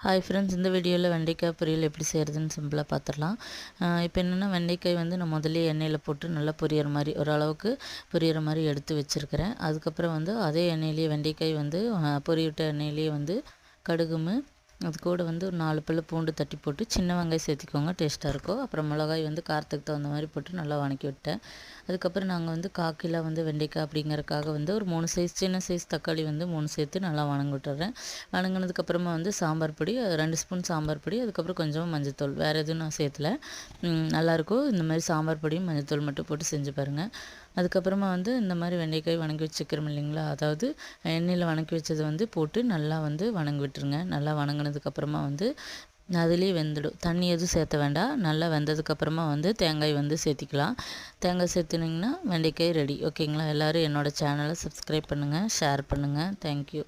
Hi friends, இந்த வீடியோவில் வெண்டைக்காய் பொரியல் எப்படி செய்கிறதுன்னு சிம்பிளாக பார்த்துடலாம். இப்போ என்னென்னா, வெண்டைக்காய் வந்து நான் முதல்ல எண்ணெயில் போட்டு நல்லா பொரியிற மாதிரி ஓரளவுக்கு பொரியிற மாதிரி எடுத்து வச்சுருக்கிறேன். அதுக்கப்புறம் வந்து அதே எண்ணெயிலேயே வெண்டைக்காய் வந்து பொரியிட்ட எண்ணெயிலேயே வந்து கடுகுமு, அது கூட வந்து ஒரு 4 பல்லு பூண்டு தட்டி போட்டு சின்ன வெங்காயம் சேர்த்திக்கோங்க, டேஸ்ட்டாக இருக்கும். அப்புறம் மிளகாய் வந்து காரத்துக்கு தகுந்த மாதிரி போட்டு நல்லா வதக்கி விட்டேன். அதுக்கப்புறம் நாங்கள் வந்து 1/4 கிலோ வந்து வெண்டைக்காய் அப்படிங்கிறதுக்காக வந்து ஒரு 3 சைஸ் சின்ன சைஸ் தக்காளி வந்து 3 சேர்த்து நல்லா வதங்க விட்டுறேன். வதங்கினதுக்கப்புறமா வந்து சாம்பார் பொடி 2 ஸ்பூன் சாம்பார் பொடி, அதுக்கப்புறம் கொஞ்சம் மஞ்சத்தூள், வேறு எதுவும் நான் சேர்த்துல. நல்லாயிருக்கும். இந்த மாதிரி சாம்பார் பொடியும் மஞ்சத்தூள் மட்டும் போட்டு செஞ்சு பாருங்கள். அதுக்கப்புறமா வந்து இந்த மாதிரி வெண்டைக்காய் வதங்கி வச்சுக்கிறோம் இல்லைங்களா, அதாவது எண்ணெயில் வதக்கி வச்சது வந்து போட்டு நல்லா வந்து வதங்க விட்டுருங்க. நல்லா வதங்கினதுக்கப்புறமா வந்து அதுலேயே வெந்துடும். தண்ணி எதுவும் சேர்த்த வேண்டாம். நல்லா வெந்ததுக்கப்புறமா வந்து தேங்காய் வந்து சேர்த்திக்கலாம். தேங்காய் சேர்த்துனிங்கன்னா வெண்டைக்காய் ரெடி. ஓகேங்களா? எல்லோரும் என்னோடய சேனலை சப்ஸ்கிரைப் பண்ணுங்கள், ஷேர் பண்ணுங்கள். தேங்க்யூ.